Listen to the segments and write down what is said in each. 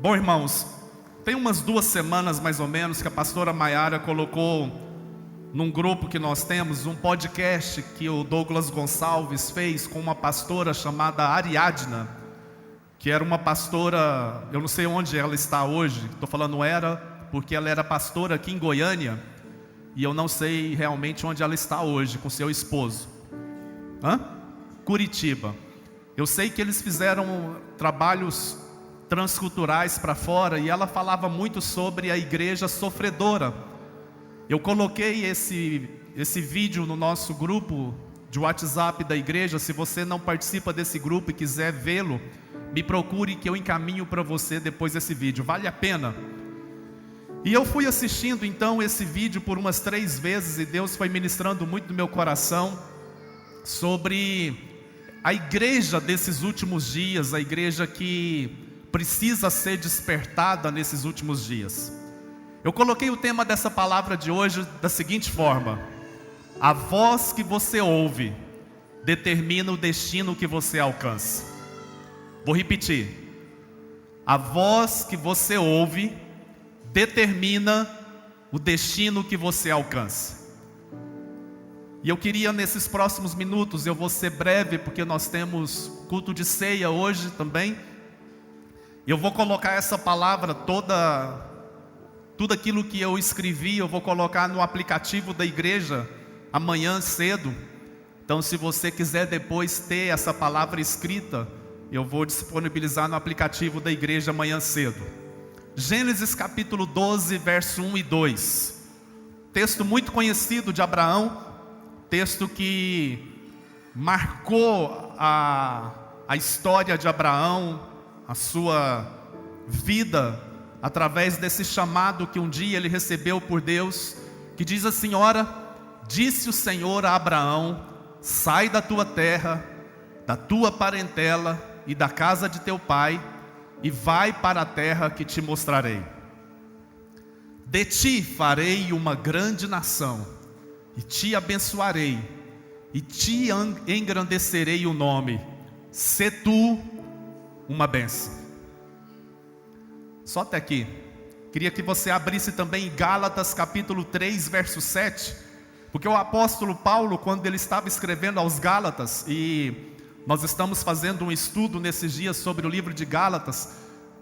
Bom, irmãos, tem umas 2 semanas mais ou menos que a pastora Maiara colocou num grupo que nós temos um podcast que o Douglas Gonçalves fez com uma pastora chamada Ariadna, que era uma pastora, eu não sei onde ela está hoje, estou falando era, porque ela era pastora aqui em Goiânia, e eu não sei realmente onde ela está hoje com seu esposo. Curitiba. Eu sei que eles fizeram trabalhos transculturais para fora, e ela falava muito sobre a igreja sofredora. Eu coloquei esse vídeo no nosso grupo de WhatsApp da igreja. Se você não participa desse grupo e quiser vê-lo, me procure que eu encaminho para você depois desse vídeo, vale a pena. E eu fui assistindo então esse vídeo por umas 3 vezes, e Deus foi ministrando muito no meu coração sobre a igreja desses últimos dias, a igreja que precisa ser despertada nesses últimos dias. Eu coloquei o tema dessa palavra de hoje da seguinte forma: a voz que você ouve determina o destino que você alcança. Vou repetir: a voz que você ouve determina o destino que você alcança. E eu queria nesses próximos minutos, eu vou ser breve porque nós temos culto de ceia hoje também. Eu vou colocar essa palavra tudo aquilo que eu escrevi, eu vou colocar no aplicativo da igreja amanhã cedo. Então, se você quiser depois ter essa palavra escrita, eu vou disponibilizar no aplicativo da igreja amanhã cedo. Gênesis capítulo 12, verso 1 e 2. Texto muito conhecido de Abraão, texto que marcou a história de Abraão, a sua vida, através desse chamado que um dia ele recebeu por Deus, que diz assim: ora, disse o Senhor a Abraão: sai da tua terra, da tua parentela e da casa de teu pai, e vai para a terra que te mostrarei. De ti farei uma grande nação, e te abençoarei, e te engrandecerei o nome. Sê tu uma bênção. Só até aqui. Queria que você abrisse também Gálatas capítulo 3, verso 7, porque o apóstolo Paulo, quando ele estava escrevendo aos Gálatas, e nós estamos fazendo um estudo nesses dias sobre o livro de Gálatas,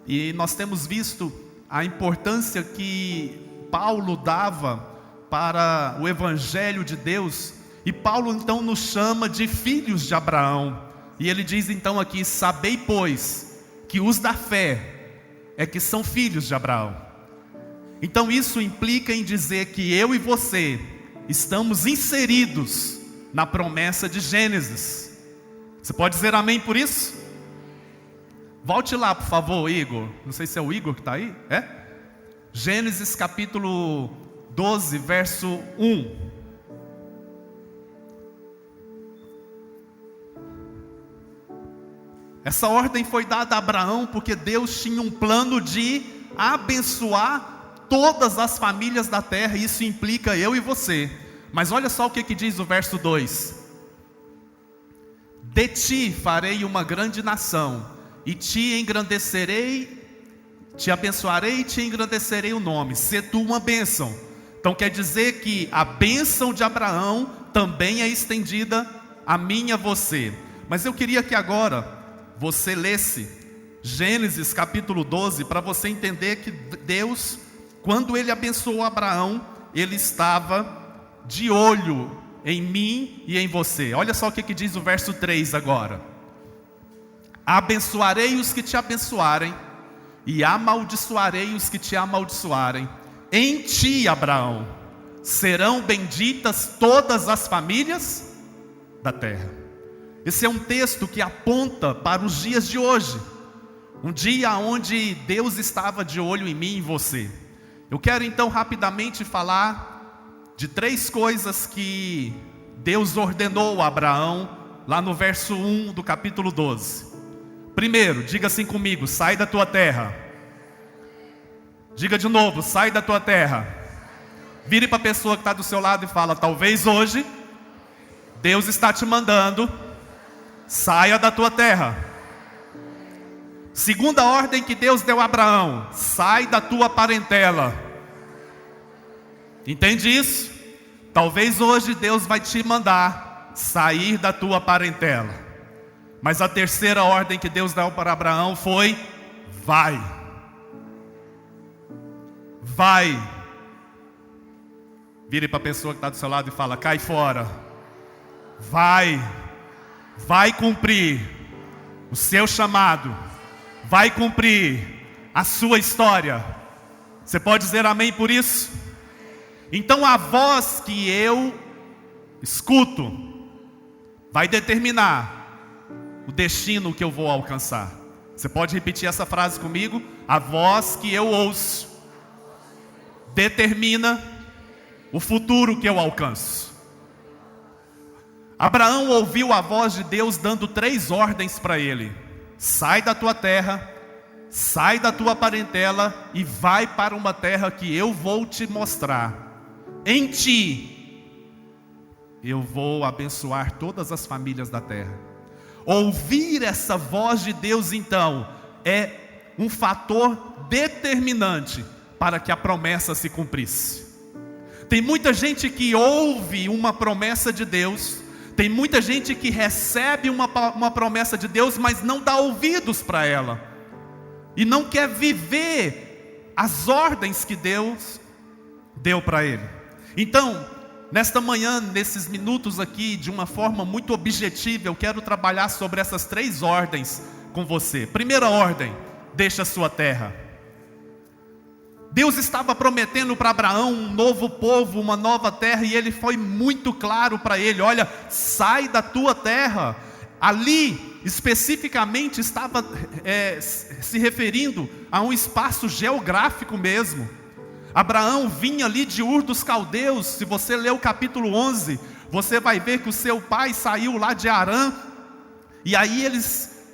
e nós temos visto a importância que Paulo dava para o evangelho de Deus, e Paulo então nos chama de filhos de Abraão. E ele diz então aqui: sabei pois que os da fé é que são filhos de Abraão. Então isso implica em dizer que eu e você estamos inseridos na promessa de Gênesis. Você pode dizer amém por isso? Volte lá por favor, Igor. Não sei se é o Igor que está aí. É? Gênesis capítulo 12, verso 1. Essa ordem foi dada a Abraão porque Deus tinha um plano de abençoar todas as famílias da terra, e isso implica eu e você. Mas olha só o que diz o verso 2: de ti farei uma grande nação, e te engrandecerei, te abençoarei e te engrandecerei o nome. Sê tu uma bênção. Então quer dizer que a bênção de Abraão também é estendida a mim e a você. Mas eu queria que agora você lesse Gênesis capítulo 12, para você entender que Deus, quando ele abençoou Abraão, ele estava de olho em mim e em você. Olha só o que diz o verso 3 agora: abençoarei os que te abençoarem, e amaldiçoarei os que te amaldiçoarem. Em ti, Abraão, serão benditas todas as famílias da terra. Esse é um texto que aponta para os dias de hoje, um dia onde Deus estava de olho em mim e em você. Eu quero então rapidamente falar de 3 coisas que Deus ordenou a Abraão, lá no verso 1 do capítulo 12. Primeiro, diga assim comigo: sai da tua terra. Diga de novo: sai da tua terra. Vire para a pessoa que está do seu lado e fala: talvez hoje Deus está te mandando: saia da tua terra. Segunda ordem que Deus deu a Abraão: sai da tua parentela. Entende isso? Talvez hoje Deus vai te mandar sair da tua parentela. Mas a terceira ordem que Deus deu para Abraão foi: vai. Vai. Vire para a pessoa que está do seu lado e fala: cai fora. Vai. Vai cumprir o seu chamado. Vai cumprir a sua história. Você pode dizer amém por isso? Então a voz que eu escuto vai determinar o destino que eu vou alcançar. Você pode repetir essa frase comigo? A voz que eu ouço determina o futuro que eu alcanço. Abraão ouviu a voz de Deus dando 3 ordens para ele: sai da tua terra, sai da tua parentela e vai para uma terra que eu vou te mostrar. Em ti eu vou abençoar todas as famílias da terra. Ouvir essa voz de Deus, então, é um fator determinante para que a promessa se cumprisse. Tem muita gente que ouve uma promessa de Deus, tem muita gente que recebe uma promessa de Deus, mas não dá ouvidos para ela, e não quer viver as ordens que Deus deu para ele. Então, nesta manhã, nesses minutos aqui, de uma forma muito objetiva, eu quero trabalhar sobre essas 3 ordens com você. Primeira ordem: deixa a sua terra. Deus estava prometendo para Abraão um novo povo, uma nova terra, e ele foi muito claro para ele: olha, sai da tua terra. Ali, especificamente, estava se referindo a um espaço geográfico mesmo. Abraão vinha ali de Ur dos Caldeus. Se você ler o capítulo 11, você vai ver que o seu pai saiu lá de Harã, e aí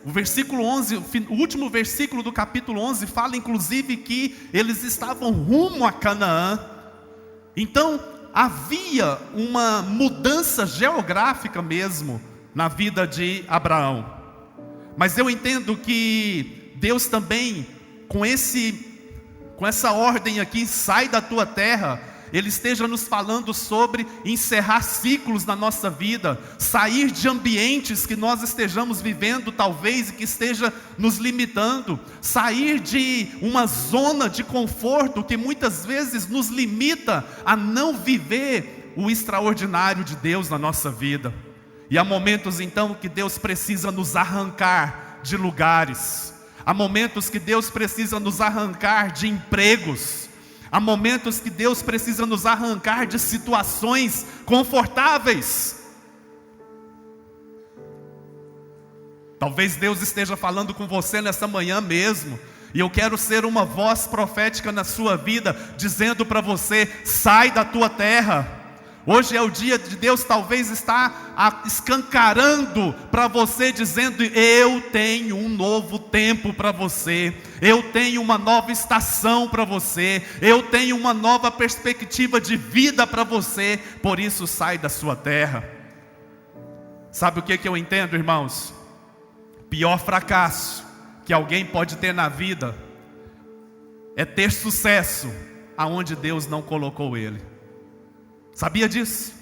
o versículo 11, o último versículo do capítulo 11 fala inclusive que eles estavam rumo a Canaã. Então havia uma mudança geográfica mesmo na vida de Abraão. Mas eu entendo que Deus também, com essa ordem aqui, sai da tua terra, Ele esteja nos falando sobre encerrar ciclos na nossa vida, sair de ambientes que nós estejamos vivendo talvez e que esteja nos limitando, sair de uma zona de conforto que muitas vezes nos limita a não viver o extraordinário de Deus na nossa vida. E há momentos então que Deus precisa nos arrancar de lugares, há momentos que Deus precisa nos arrancar de empregos, há momentos que Deus precisa nos arrancar de situações confortáveis. Talvez Deus esteja falando com você nessa manhã mesmo, e eu quero ser uma voz profética na sua vida, dizendo para você: sai da tua terra. Hoje é o dia de Deus talvez estar escancarando para você, dizendo: eu tenho um novo tempo para você, eu tenho uma nova estação para você, eu tenho uma nova perspectiva de vida para você, por isso sai da sua terra. Sabe o que eu entendo, irmãos? O pior fracasso que alguém pode ter na vida é ter sucesso aonde Deus não colocou ele. Sabia disso?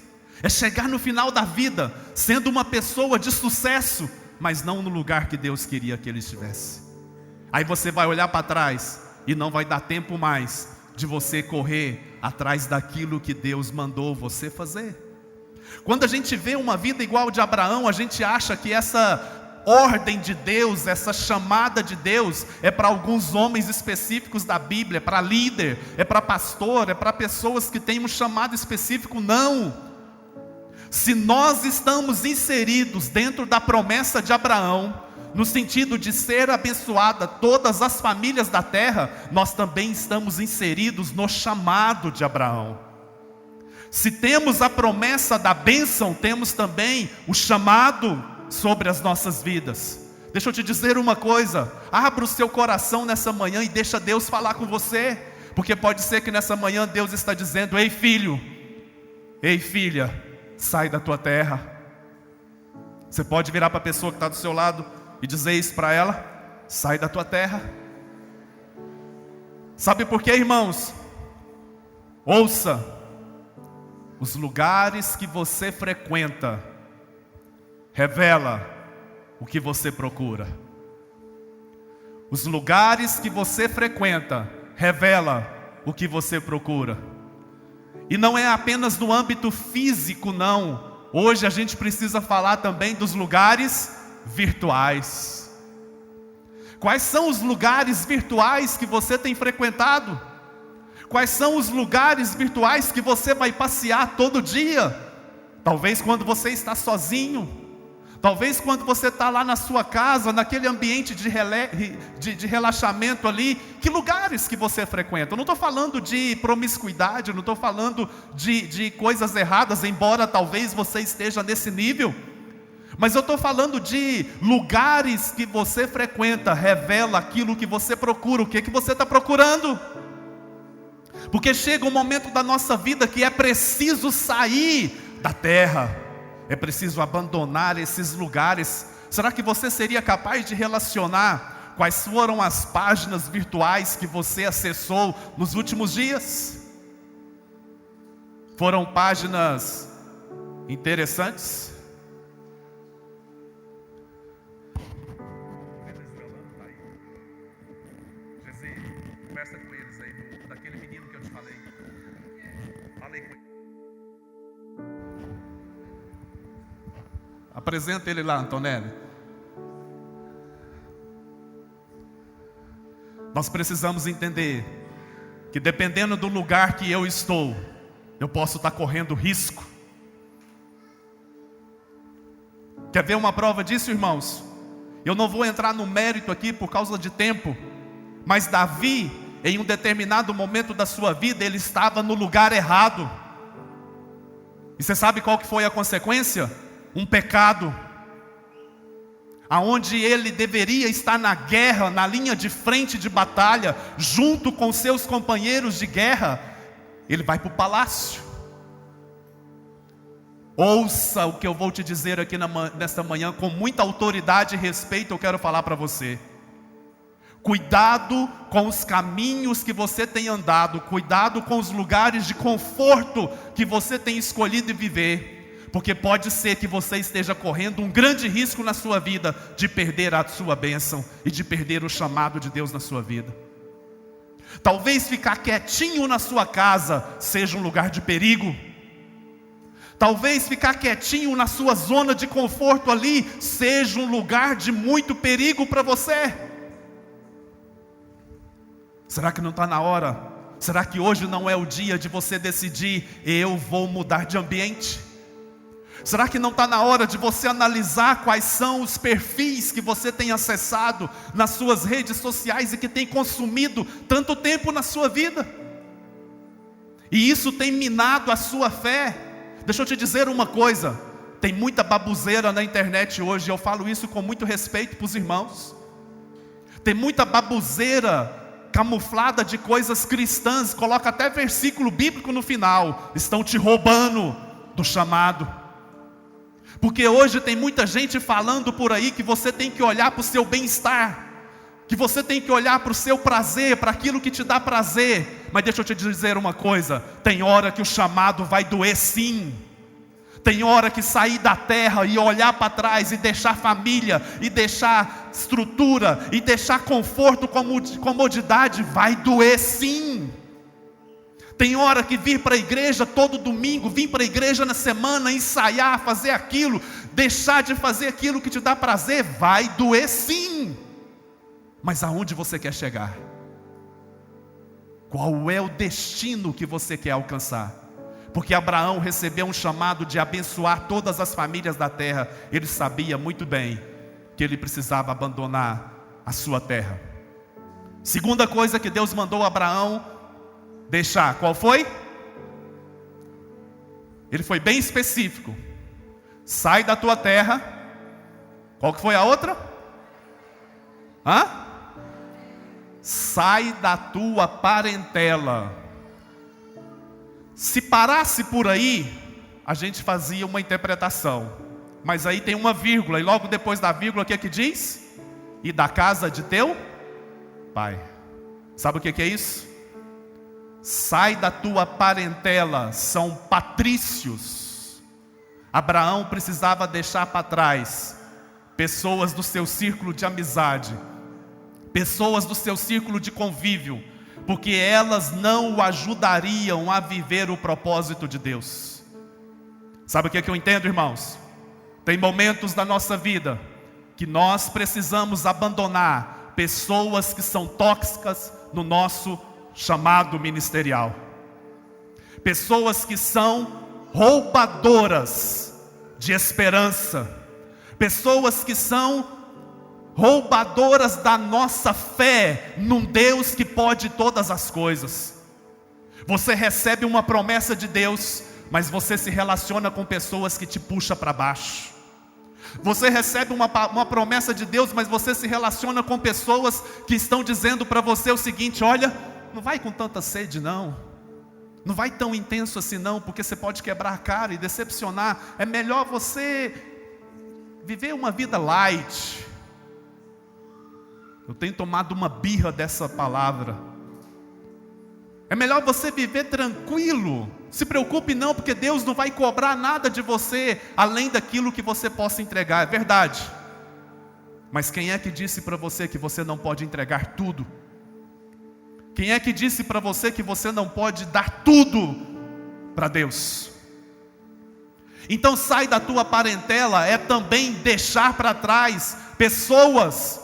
É chegar no final da vida sendo uma pessoa de sucesso, mas não no lugar que Deus queria que ele estivesse. Aí você vai olhar para trás e não vai dar tempo mais de você correr atrás daquilo que Deus mandou você fazer. Quando a gente vê uma vida igual a de Abraão, a gente acha que essa ordem de Deus, essa chamada de Deus é para alguns homens específicos da Bíblia, é para líder, é para pastor, é para pessoas que têm um chamado específico. Não. Se nós estamos inseridos dentro da promessa de Abraão, no sentido de ser abençoada todas as famílias da terra, nós também estamos inseridos no chamado de Abraão. Se temos a promessa da bênção, temos também o chamado sobre as nossas vidas. Deixa eu te dizer uma coisa: abra o seu coração nessa manhã e deixa Deus falar com você, porque pode ser que nessa manhã Deus está dizendo: ei filho, ei filha, sai da tua terra. Você pode virar para a pessoa que está do seu lado e dizer isso para ela: sai da tua terra. Sabe por quê, irmãos? Ouça, os lugares que você frequenta revela o que você procura. Os lugares que você frequenta revela o que você procura. E não é apenas no âmbito físico, não. Hoje a gente precisa falar também dos lugares virtuais. Quais são os lugares virtuais que você tem frequentado? Quais são os lugares virtuais que você vai passear todo dia? Talvez quando você está sozinho. Talvez quando você está lá na sua casa, naquele ambiente de relaxamento ali. Que lugares que você frequenta? Eu não estou falando de promiscuidade, eu não estou falando de coisas erradas, embora talvez você esteja nesse nível. Mas eu estou falando de lugares que você frequenta, revela aquilo que você procura. O que você está procurando? Porque chega um momento da nossa vida que é preciso sair da terra. É preciso abandonar esses lugares. Será que você seria capaz de relacionar quais foram as páginas virtuais que você acessou nos últimos dias? Foram páginas interessantes? Conversa com eles aí, daquele menino que eu te falei. Falei com ele. Apresenta ele lá, Antonelli. Nós precisamos entender que dependendo do lugar que eu estou, eu posso estar correndo risco. Quer ver uma prova disso, irmãos? Eu não vou entrar no mérito aqui por causa de tempo, mas Davi, em um determinado momento da sua vida, ele estava no lugar errado. E você sabe qual que foi a consequência? Um pecado. Aonde ele deveria estar na guerra, na linha de frente de batalha, junto com seus companheiros de guerra, ele vai para o palácio. Ouça o que eu vou te dizer aqui nesta manhã, com muita autoridade e respeito eu quero falar para você. Cuidado com os caminhos que você tem andado, cuidado com os lugares de conforto que você tem escolhido viver, porque pode ser que você esteja correndo um grande risco na sua vida de perder a sua bênção e de perder o chamado de Deus na sua vida. Talvez ficar quietinho na sua casa seja um lugar de perigo. Talvez ficar quietinho na sua zona de conforto ali seja um lugar de muito perigo para você. Será que não está na hora? Será que hoje não é o dia de você decidir, eu vou mudar de ambiente? Será que não está na hora de você analisar quais são os perfis que você tem acessado nas suas redes sociais e que tem consumido tanto tempo na sua vida? E isso tem minado a sua fé. Deixa eu te dizer uma coisa, tem muita baboseira na internet hoje, eu falo isso com muito respeito para os irmãos. Tem muita baboseira camuflada de coisas cristãs, coloca até versículo bíblico no final, estão te roubando do chamado. Porque hoje tem muita gente falando por aí que você tem que olhar para o seu bem-estar, que você tem que olhar para o seu prazer, para aquilo que te dá prazer. Mas deixa eu te dizer uma coisa, tem hora que o chamado vai doer sim. Tem hora que sair da terra e olhar para trás e deixar família, e deixar estrutura, e deixar conforto, comodidade, vai doer sim. Tem hora que vir para a igreja todo domingo, vir para a igreja na semana, ensaiar, fazer aquilo, deixar de fazer aquilo que te dá prazer, vai doer sim. Mas aonde você quer chegar? Qual é o destino que você quer alcançar? Porque Abraão recebeu um chamado de abençoar todas as famílias da terra. Ele sabia muito bem que ele precisava abandonar a sua terra. Segunda coisa que Deus mandou Abraão deixar, qual foi? Ele foi bem específico. Sai da tua terra. Qual que foi a outra? Sai da tua parentela. Se parasse por aí, a gente fazia uma interpretação. Mas aí tem uma vírgula, e logo depois da vírgula, o que é que diz? e da casa de teu pai. Sabe o que é isso? Sai da tua parentela, são patrícios. Abraão precisava deixar para trás pessoas do seu círculo de amizade, pessoas do seu círculo de convívio, porque elas não o ajudariam a viver o propósito de Deus. Sabe o que eu entendo, irmãos? Tem momentos da nossa vida que nós precisamos abandonar pessoas que são tóxicas no nosso chamado ministerial. Pessoas que são roubadoras de esperança. Pessoas que são roubadoras da nossa fé num Deus que pode todas as coisas. Você recebe uma promessa de Deus, mas você se relaciona com pessoas que te puxam para baixo. Você recebe uma promessa de Deus, mas você se relaciona com pessoas que estão dizendo para você o seguinte: olha, não vai com tanta sede não, não vai tão intenso assim não, porque você pode quebrar a cara e decepcionar. É melhor você viver uma vida light. Eu tenho tomado uma birra dessa palavra. É melhor você viver tranquilo. Se preocupe não, porque Deus não vai cobrar nada de você além daquilo que você possa entregar. É verdade. Mas quem é que disse para você que você não pode entregar tudo? Quem é que disse para você que você não pode dar tudo para Deus? Então sai da tua parentela é também deixar para trás pessoas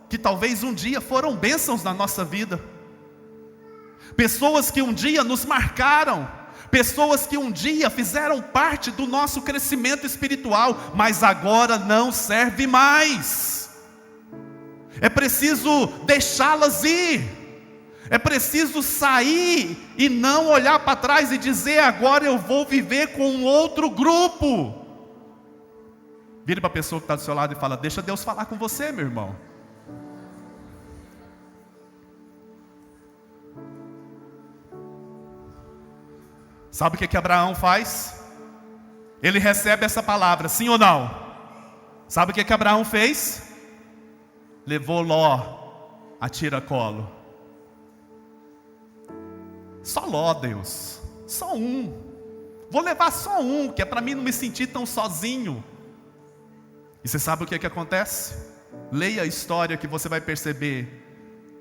que talvez um dia foram bênçãos na nossa vida. Pessoas que um dia nos marcaram, pessoas que um dia fizeram parte do nosso crescimento espiritual, mas agora não serve mais. É preciso deixá-las ir. É preciso sair e não olhar para trás e dizer: agora eu vou viver com um outro grupo. Vire para a pessoa que está do seu lado e fala: deixa Deus falar com você, meu irmão. Sabe o que Abraão faz? Ele recebe essa palavra, sim ou não? Sabe o que Abraão fez? Levou Ló a tiracolo. Só Ló, Deus, só um. Vou levar só um, que é para mim não me sentir tão sozinho. E você sabe o que acontece? Leia a história que você vai perceber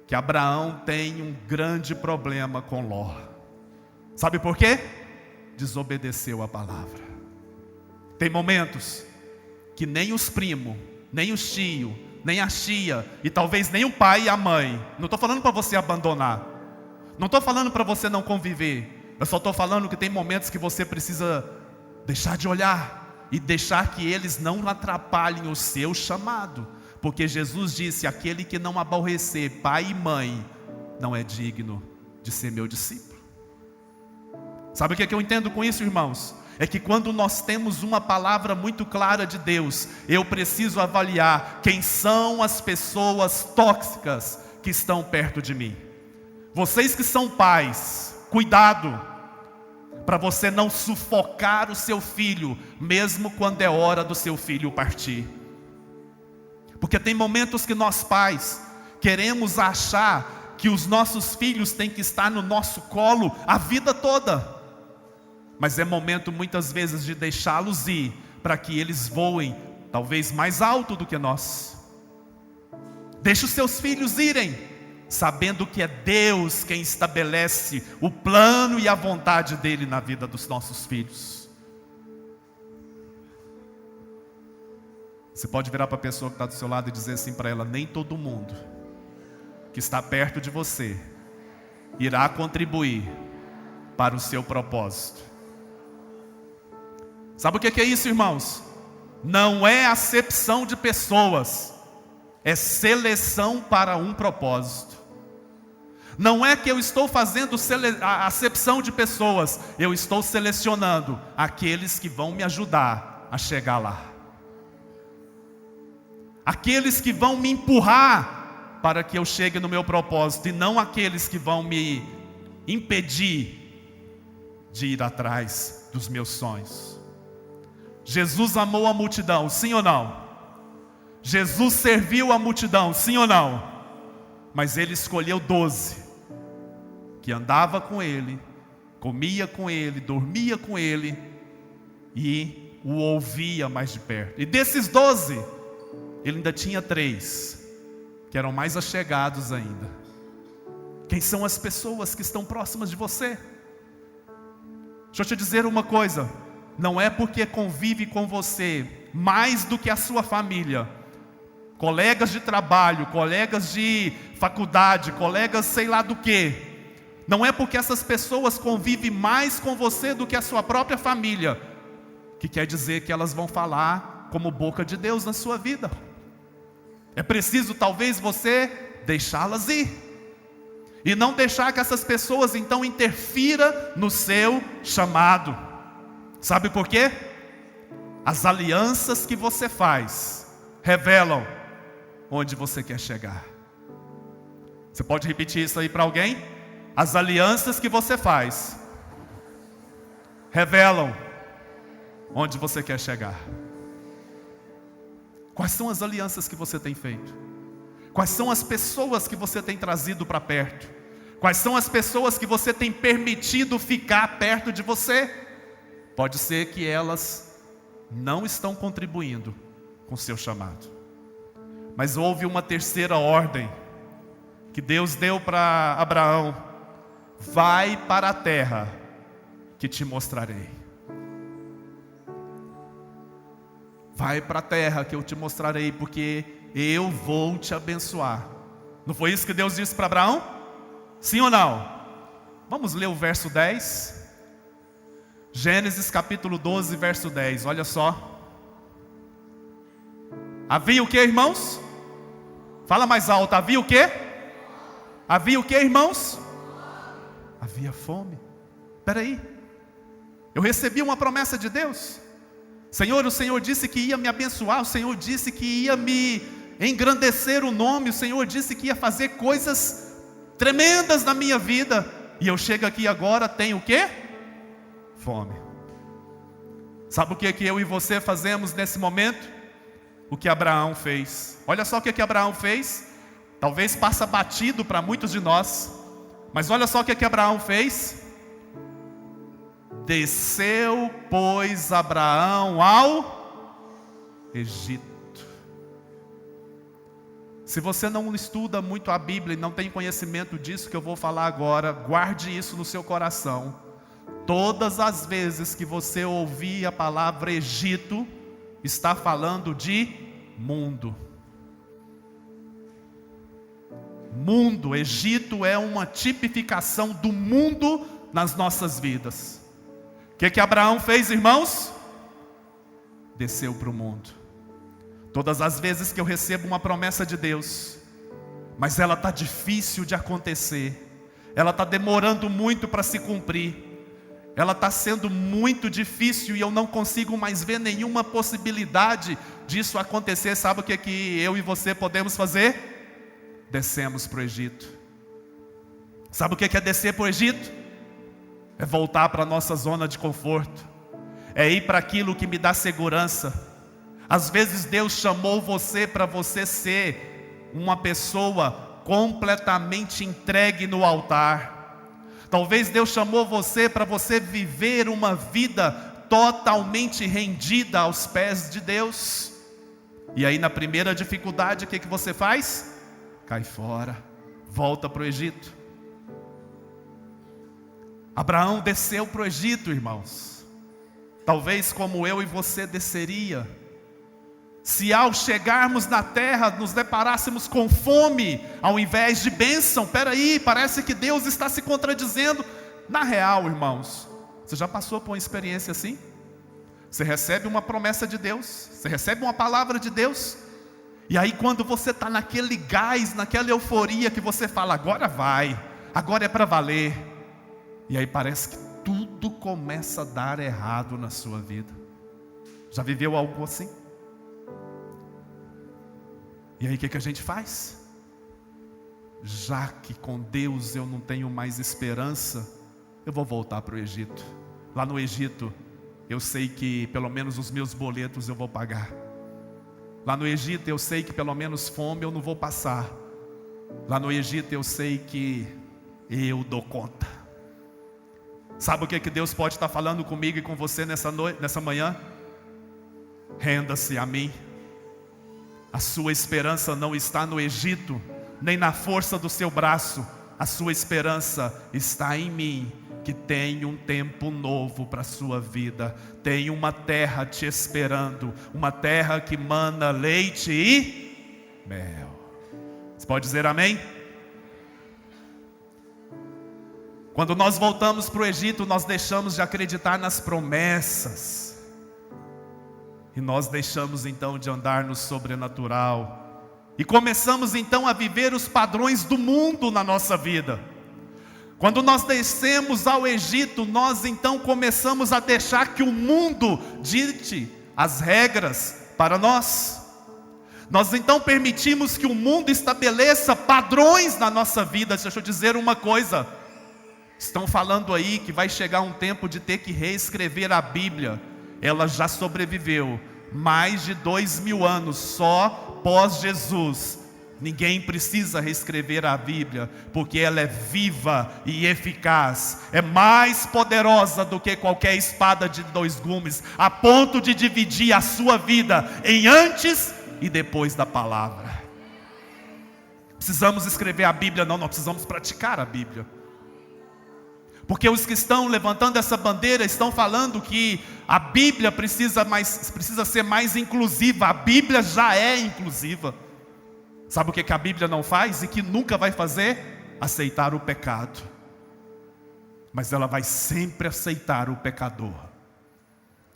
que Abraão tem um grande problema com Ló. Sabe por quê? Desobedeceu a palavra. Tem momentos que nem os primos, nem os tios, nem a tia, e talvez nem o pai e a mãe. Não estou falando para você abandonar, não estou falando para você não conviver. Eu só estou falando que tem momentos que você precisa deixar de olhar e deixar que eles não atrapalhem o seu chamado. Porque Jesus disse: aquele que não aborrecer pai e mãe não é digno de ser meu discípulo. Sabe o que eu entendo com isso, irmãos? É que quando nós temos uma palavra muito clara de Deus, eu preciso avaliar quem são as pessoas tóxicas que estão perto de mim. Vocês que são pais, cuidado, para você não sufocar o seu filho, mesmo quando é hora do seu filho partir. Porque tem momentos que nós pais queremos achar que os nossos filhos têm que estar no nosso colo a vida toda. Mas é momento muitas vezes de deixá-los ir, para que eles voem talvez mais alto do que nós. Deixe os seus filhos irem, sabendo que é Deus quem estabelece o plano e a vontade dele na vida dos nossos filhos. Você pode virar para a pessoa que está do seu lado e dizer assim para ela: nem todo mundo que está perto de você irá contribuir para o seu propósito. Sabe o que é isso, irmãos? Não é acepção de pessoas, é seleção para um propósito. Não é que eu estou fazendo a acepção de pessoas, eu estou selecionando aqueles que vão me ajudar a chegar lá. Aqueles que vão me empurrar para que eu chegue no meu propósito, e não aqueles que vão me impedir de ir atrás dos meus sonhos. Jesus amou a multidão, sim ou não? Jesus serviu a multidão, sim ou não? Mas ele escolheu 12, que andava com ele, comia com ele, dormia com ele e o ouvia mais de perto. E desses 12, ele ainda tinha 3, que eram mais achegados ainda. Quem são as pessoas que estão próximas de você? Deixa eu te dizer uma coisa, não é porque convive com você mais do que a sua família, colegas de trabalho, colegas de faculdade, colegas sei lá do que, não é porque essas pessoas convivem mais com você do que a sua própria família, que quer dizer que elas vão falar como boca de Deus na sua vida. É preciso talvez você deixá-las ir, e não deixar que essas pessoas então interfira no seu chamado. Sabe por quê? As alianças que você faz revelam onde você quer chegar. Você pode repetir isso aí para alguém? As alianças que você faz revelam onde você quer chegar. Quais são as alianças que você tem feito? Quais são as pessoas que você tem trazido para perto? Quais são as pessoas que você tem permitido ficar perto de você? Pode ser que elas não estão contribuindo com o seu chamado. Mas houve uma terceira ordem que Deus deu para Abraão: vai para a terra que te mostrarei. Vai para a terra que eu te mostrarei, porque eu vou te abençoar. Não foi isso que Deus disse para Abraão? Sim ou não? Vamos ler o verso 10. Gênesis capítulo 12, verso 10, olha só. Havia o que, irmãos? Fala mais alto, havia o que? Havia o que, irmãos? Havia fome. Espera aí, eu recebi uma promessa de Deus. Senhor, o Senhor disse que ia me abençoar, o Senhor disse que ia me engrandecer o nome, o Senhor disse que ia fazer coisas tremendas na minha vida, e eu chego aqui agora, tenho o quê? Fome. Sabe o que eu e você fazemos nesse momento? O que Abraão fez. Olha só o que Abraão fez. Talvez passa batido para muitos de nós, mas olha só o que Abraão fez. Desceu, pois, Abraão ao Egito. Se você não estuda muito a Bíblia e não tem conhecimento disso que eu vou falar agora, guarde isso no seu coração. Todas as vezes que você ouvir a palavra Egito, está falando de mundo. Mundo, Egito é uma tipificação do mundo nas nossas vidas. O que Abraão fez, irmãos? Desceu para o mundo. Todas as vezes que eu recebo uma promessa de Deus, mas ela está difícil de acontecer, ela está demorando muito para se cumprir, ela está sendo muito difícil e eu não consigo mais ver nenhuma possibilidade disso acontecer, sabe o que eu e você podemos fazer? Descemos para o Egito. Sabe o que é descer para o Egito? É voltar para a nossa zona de conforto, é ir para aquilo que me dá segurança. Às vezes Deus chamou você para você ser uma pessoa completamente entregue no altar. Talvez Deus chamou você para você viver uma vida totalmente rendida aos pés de Deus. E aí na primeira dificuldade, o que você faz? Cai fora, volta para o Egito. Abraão desceu para o Egito, irmãos. Talvez como eu e você desceria, se ao chegarmos na terra nos deparássemos com fome ao invés de bênção. Peraí, parece que Deus está se contradizendo. Na real, irmãos, você já passou por uma experiência assim? Você recebe uma promessa de Deus, você recebe uma palavra de Deus, e aí quando você está naquele gás, naquela euforia que você fala, agora vai, agora é para valer, e aí parece que tudo começa a dar errado na sua vida. Já viveu algo assim? E aí o que a gente faz? Já que com Deus eu não tenho mais esperança, eu vou voltar para o Egito. Lá no Egito, eu sei que pelo menos os meus boletos eu vou pagar. Lá no Egito eu sei que pelo menos fome eu não vou passar. Lá no Egito eu sei que eu dou conta. Sabe o que Deus pode estar falando comigo e com você nessa manhã? Renda-se a mim. A sua esperança não está no Egito, nem na força do seu braço. A sua esperança está em mim, que tem um tempo novo para a sua vida. Tem uma terra te esperando, uma terra que mana leite e mel. Você pode dizer amém? Quando nós voltamos para o Egito, nós deixamos de acreditar nas promessas. E nós deixamos então de andar no sobrenatural. E começamos então a viver os padrões do mundo na nossa vida. Quando nós descemos ao Egito, nós então começamos a deixar que o mundo dite as regras para nós. Nós então permitimos que o mundo estabeleça padrões na nossa vida. Deixa eu dizer uma coisa. Estão falando aí que vai chegar um tempo de ter que reescrever a Bíblia. Ela já sobreviveu mais de 2000 anos só pós Jesus. Ninguém precisa reescrever a Bíblia, porque ela é viva e eficaz. É mais poderosa do que qualquer espada de 2 gumes, a ponto de dividir a sua vida em antes e depois da palavra. Precisamos escrever a Bíblia? Não, nós precisamos praticar a Bíblia. Porque os que estão levantando essa bandeira estão falando que a Bíblia precisa ser mais inclusiva. A Bíblia já é inclusiva. Sabe o que a Bíblia não faz e que nunca vai fazer? Aceitar o pecado. Mas ela vai sempre aceitar o pecador.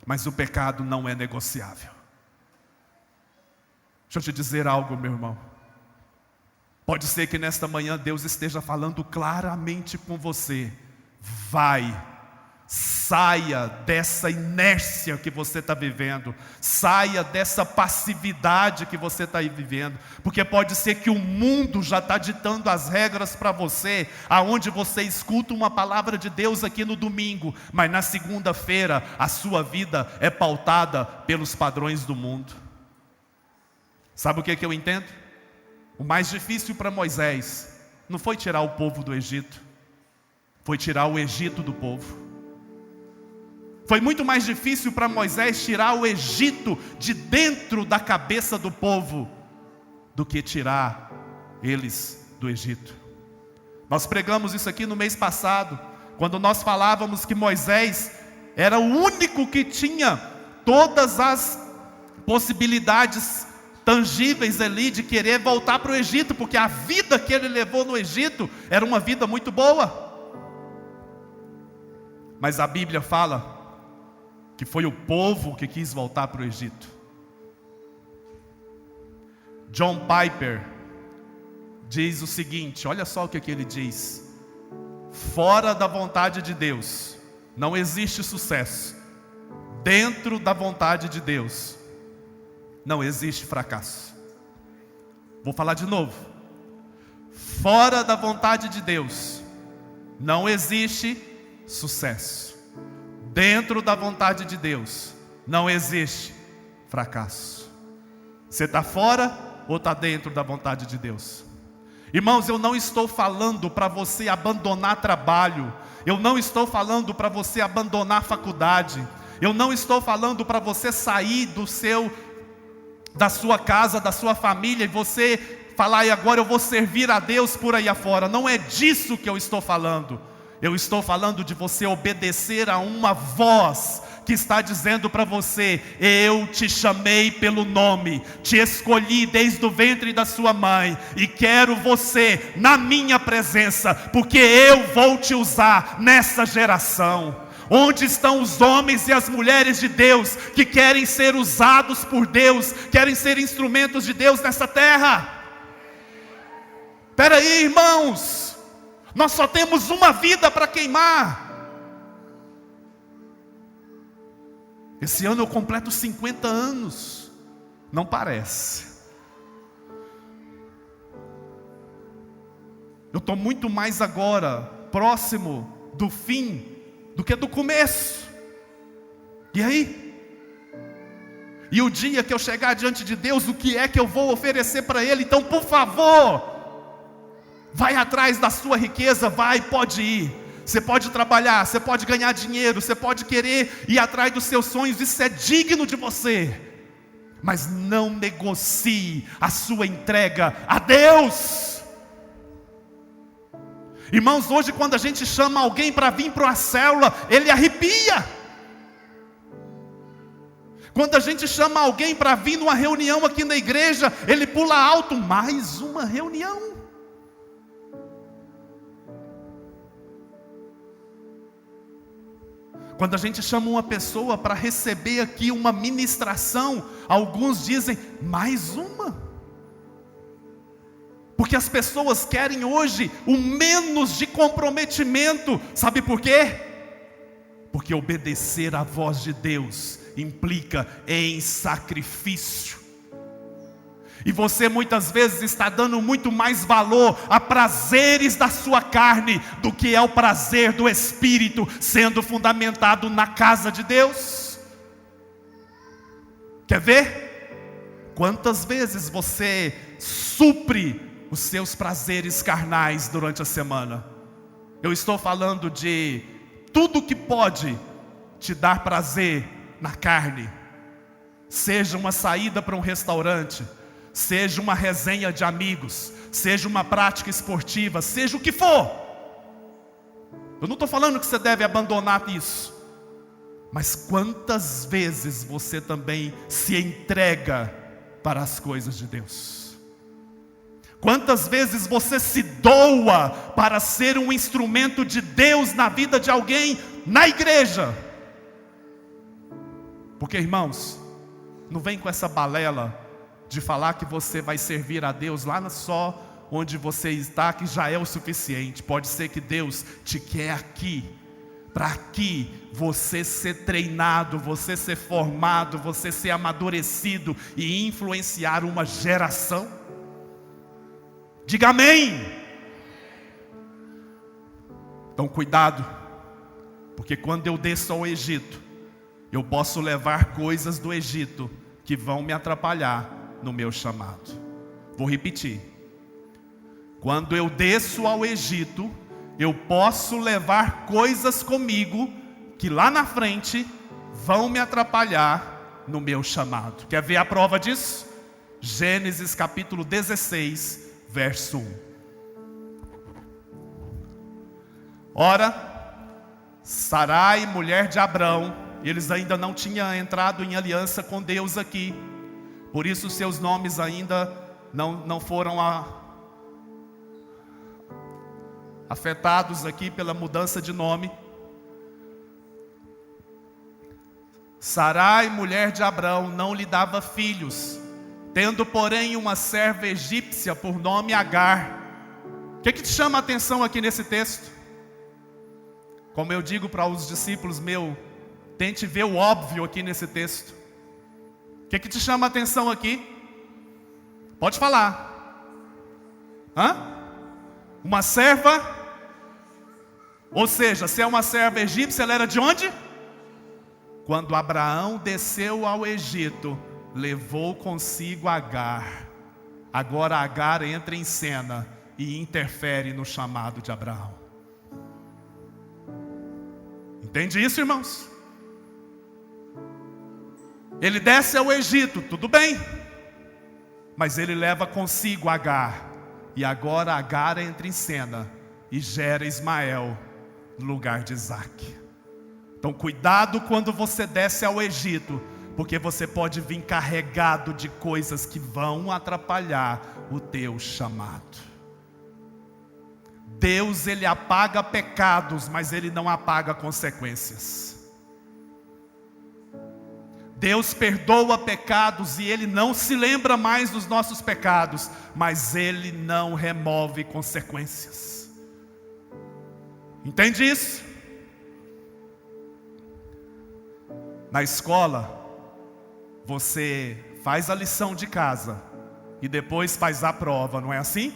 Mas o pecado não é negociável. Deixa eu te dizer algo, meu irmão. Pode ser que nesta manhã Deus esteja falando claramente com você. Saia dessa inércia que você está vivendo. Saia dessa passividade que você está vivendo. Porque pode ser que o mundo já está ditando as regras para você, aonde você escuta uma palavra de Deus aqui no domingo, mas na segunda-feira a sua vida é pautada pelos padrões do mundo. Sabe o que eu entendo? O mais difícil para Moisés não foi tirar o povo do Egito, foi tirar o Egito do povo. Foi muito mais difícil para Moisés tirar o Egito de dentro da cabeça do povo do que tirar eles do Egito. Nós pregamos isso aqui no mês passado, quando nós falávamos que Moisés era o único que tinha todas as possibilidades tangíveis ali de querer voltar para o Egito, porque a vida que ele levou no Egito era uma vida muito boa. Mas a Bíblia fala que foi o povo que quis voltar para o Egito. John Piper diz o seguinte, olha só o que ele diz: fora da vontade de Deus não existe sucesso. Dentro da vontade de Deus não existe fracasso. Vou falar de novo. Fora da vontade de Deus não existe sucesso. Dentro da vontade de Deus não existe fracasso. Você está fora ou está dentro da vontade de Deus? Irmãos, eu não estou falando para você abandonar trabalho. Eu não estou falando para você abandonar faculdade. Eu não estou falando para você sair da sua casa, da sua família, e você falar, e agora eu vou servir a Deus por aí afora. Não é disso que eu estou falando. Eu estou falando de você obedecer a uma voz que está dizendo para você: eu te chamei pelo nome, te escolhi desde o ventre da sua mãe, e quero você na minha presença, porque eu vou te usar nessa geração. Onde estão os homens e as mulheres de Deus que querem ser usados por Deus, querem ser instrumentos de Deus nessa terra? Espera aí, irmãos, nós só temos uma vida para queimar. Esse ano eu completo 50 anos. Não parece. Eu estou muito mais agora próximo do fim do que do começo. E aí? E o dia que eu chegar diante de Deus, o que é que eu vou oferecer para Ele? Então, por favor, vai atrás da sua riqueza, pode ir. Você pode trabalhar, você pode ganhar dinheiro, você pode querer ir atrás dos seus sonhos, isso é digno de você. Mas não negocie a sua entrega a Deus. Irmãos, hoje quando a gente chama alguém para vir para uma célula, ele arrepia. Quando a gente chama alguém para vir numa reunião aqui na igreja, ele pula alto, mais uma reunião. Quando a gente chama uma pessoa para receber aqui uma ministração, alguns dizem, mais uma. Porque as pessoas querem hoje o menos de comprometimento. Sabe por quê? Porque obedecer à voz de Deus implica em sacrifício. E você muitas vezes está dando muito mais valor a prazeres da sua carne do que ao prazer do Espírito sendo fundamentado na casa de Deus. Quer ver? Quantas vezes você supre os seus prazeres carnais durante a semana? Eu estou falando de tudo que pode te dar prazer na carne. Seja uma saída para um restaurante, seja uma resenha de amigos, seja uma prática esportiva, seja o que for. Eu não estou falando que você deve abandonar isso. Mas quantas vezes você também se entrega para as coisas de Deus? Quantas vezes você se doa para ser um instrumento de Deus na vida de alguém na igreja? Porque, irmãos, não vem com essa balela de falar que você vai servir a Deus lá só onde você está, que já é o suficiente. Pode ser que Deus te quer aqui, para aqui você ser treinado, você ser formado, você ser amadurecido e influenciar uma geração. Diga amém. Então cuidado, porque quando eu desço ao Egito, eu posso levar coisas do Egito que vão me atrapalhar no meu chamado. Vou repetir. Quando eu desço ao Egito, eu posso levar coisas comigo que lá na frente vão me atrapalhar no meu chamado. Quer ver a prova disso? Gênesis capítulo 16, verso 1. Ora, Sarai, mulher de Abrão, eles ainda não tinham entrado em aliança com Deus aqui. Por isso seus nomes ainda não foram afetados aqui pela mudança de nome. Sarai, mulher de Abrão, não lhe dava filhos, tendo porém uma serva egípcia por nome Agar. O que te chama a atenção aqui nesse texto? Como eu digo para os discípulos meus, tente ver o óbvio aqui nesse texto. O que te chama a atenção aqui? Pode falar. Uma serva? Ou seja, se é uma serva egípcia, ela era de onde? Quando Abraão desceu ao Egito, levou consigo Agar. Agora Agar entra em cena e interfere no chamado de Abraão. Entende isso, irmãos? Ele desce ao Egito, tudo bem, mas ele leva consigo Agar. E agora Agar entra em cena e gera Ismael no lugar de Isaac. Então cuidado quando você desce ao Egito, porque você pode vir carregado de coisas que vão atrapalhar o teu chamado. Deus, ele apaga pecados, mas ele não apaga consequências. Deus perdoa pecados e Ele não se lembra mais dos nossos pecados, mas Ele não remove consequências. Entende isso? Na escola, você faz a lição de casa e depois faz a prova, não é assim?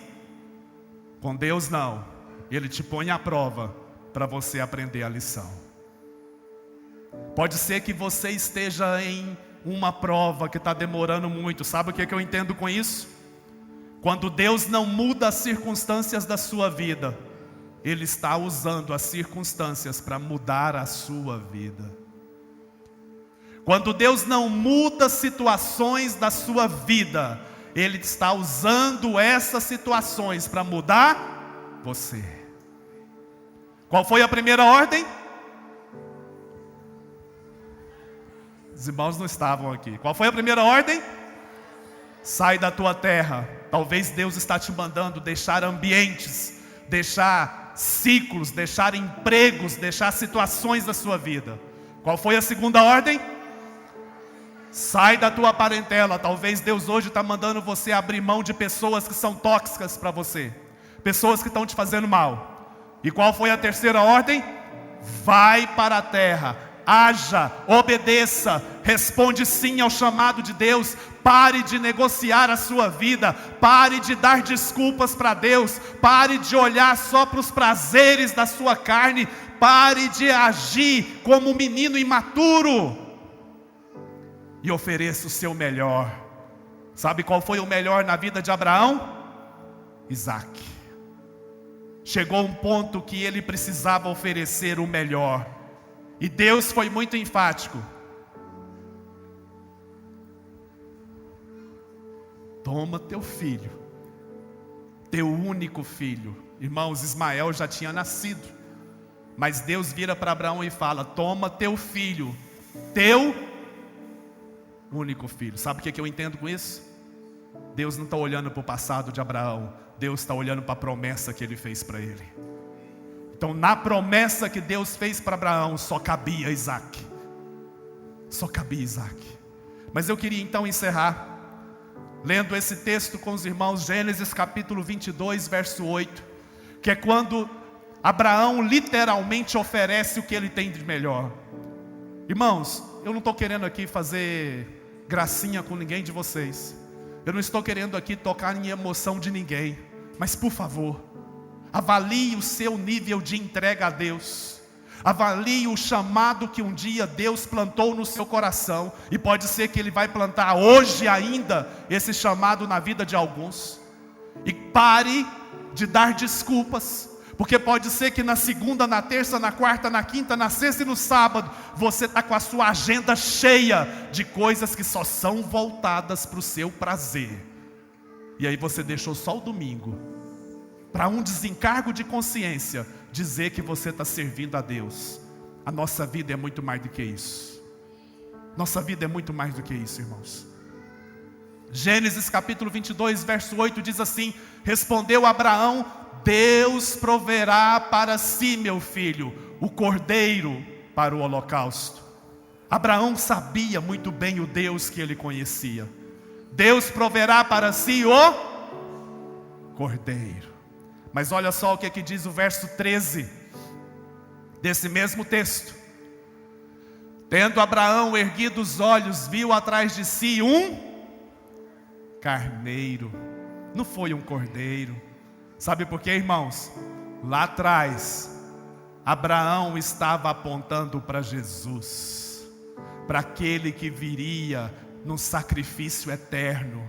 Com Deus não, Ele te põe à prova para você aprender a lição. Pode ser que você esteja em uma prova que está demorando muito. Sabe o que eu entendo com isso? Quando Deus não muda as circunstâncias da sua vida, Ele está usando as circunstâncias para mudar a sua vida. Quando Deus não muda situações da sua vida, Ele está usando essas situações para mudar você. Qual foi a primeira ordem? Os irmãos não estavam aqui. Qual foi a primeira ordem? Sai da tua terra. Talvez Deus está te mandando deixar ambientes, deixar ciclos, deixar empregos, deixar situações da sua vida. Qual foi a segunda ordem? Sai da tua parentela. Talvez Deus hoje está mandando você abrir mão de pessoas que são tóxicas para você, pessoas que estão te fazendo mal. E qual foi a terceira ordem? Vai para a terra, haja, obedeça, responde sim ao chamado de Deus. Pare de negociar a sua vida, pare de dar desculpas para Deus, pare de olhar só para os prazeres da sua carne, pare de agir como um menino imaturo e ofereça o seu melhor. Sabe qual foi o melhor na vida de Abraão? Isaac. Chegou um ponto que ele precisava oferecer o melhor, e Deus foi muito enfático. Toma teu filho, teu único filho. Irmãos, Ismael já tinha nascido, mas Deus vira para Abraão e fala: toma teu filho, teu único filho. Sabe o que eu entendo com isso? Deus não está olhando para o passado de Abraão, Deus está olhando para a promessa que Ele fez para ele. Então, na promessa que Deus fez para Abraão, só cabia Isaac. Só cabia Isaac. Mas eu queria então encerrar lendo esse texto com os irmãos, Gênesis capítulo 22, verso 8, que é quando Abraão literalmente oferece o que ele tem de melhor. Irmãos, eu não estou querendo aqui fazer gracinha com ninguém de vocês, eu não estou querendo aqui tocar em emoção de ninguém, mas por favor, avalie o seu nível de entrega a Deus. Avalie o chamado que um dia Deus plantou no seu coração, e pode ser que Ele vai plantar hoje ainda esse chamado na vida de alguns. E pare de dar desculpas, porque pode ser que na segunda, na terça, na quarta, na quinta, na sexta e no sábado você está com a sua agenda cheia de coisas que só são voltadas para o seu prazer, e aí você deixou só o domingo para um desencargo de consciência dizer que você está servindo a Deus. A nossa vida é muito mais do que isso. Nossa vida é muito mais do que isso, irmãos. Gênesis capítulo 22, verso 8 diz assim: respondeu Abraão: Deus proverá para si, meu filho, o cordeiro para o holocausto. Abraão sabia muito bem o Deus que ele conhecia. Deus proverá para si o cordeiro. Mas olha só o que diz o verso 13 desse mesmo texto: tendo Abraão erguido os olhos, viu atrás de si um carneiro. Não foi um cordeiro. Sabe por quê, irmãos? Lá atrás Abraão estava apontando para Jesus, para aquele que viria no sacrifício eterno.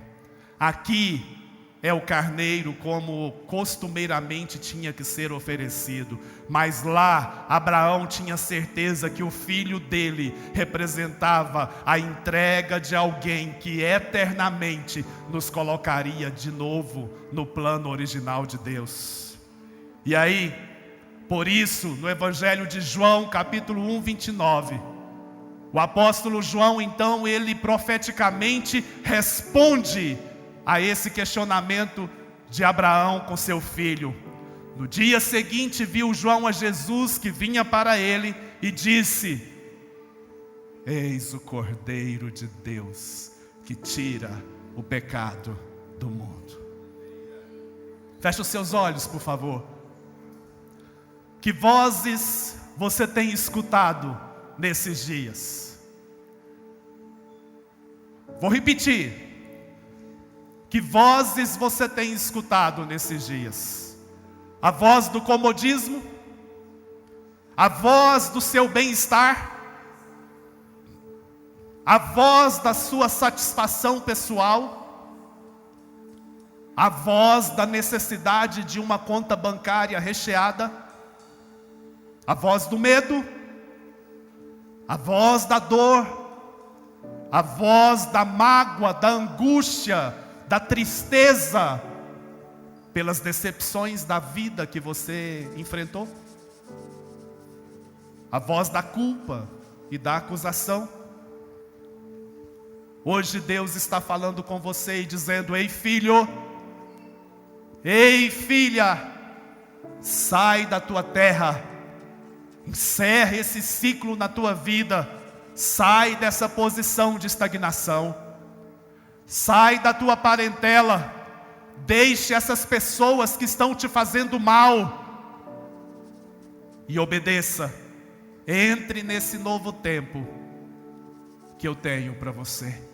Aqui é o carneiro como costumeiramente tinha que ser oferecido, mas lá Abraão tinha certeza que o filho dele representava a entrega de alguém que eternamente nos colocaria de novo no plano original de Deus. E aí, por isso, no Evangelho de João, capítulo 1, 29, o apóstolo João, então, ele profeticamente responde a esse questionamento de Abraão com seu filho. No dia seguinte viu João a Jesus que vinha para ele e disse: eis o Cordeiro de Deus que tira o pecado do mundo. Feche os seus olhos, por favor. Que vozes você tem escutado nesses dias? Vou repetir. Que vozes você tem escutado nesses dias? A voz do comodismo? A voz do seu bem-estar? a voz da sua satisfação pessoal, a voz da necessidade de uma conta bancária recheada, a voz do medo, a voz da dor, a voz da mágoa, da angústia, da tristeza pelas decepções da vida que você enfrentou, a voz da culpa e da acusação. Hoje Deus está falando com você e dizendo: ei filho, ei filha, sai da tua terra, encerre esse ciclo na tua vida, sai dessa posição de estagnação, sai da tua parentela, deixe essas pessoas que estão te fazendo mal e obedeça. Entre nesse novo tempo que eu tenho para você.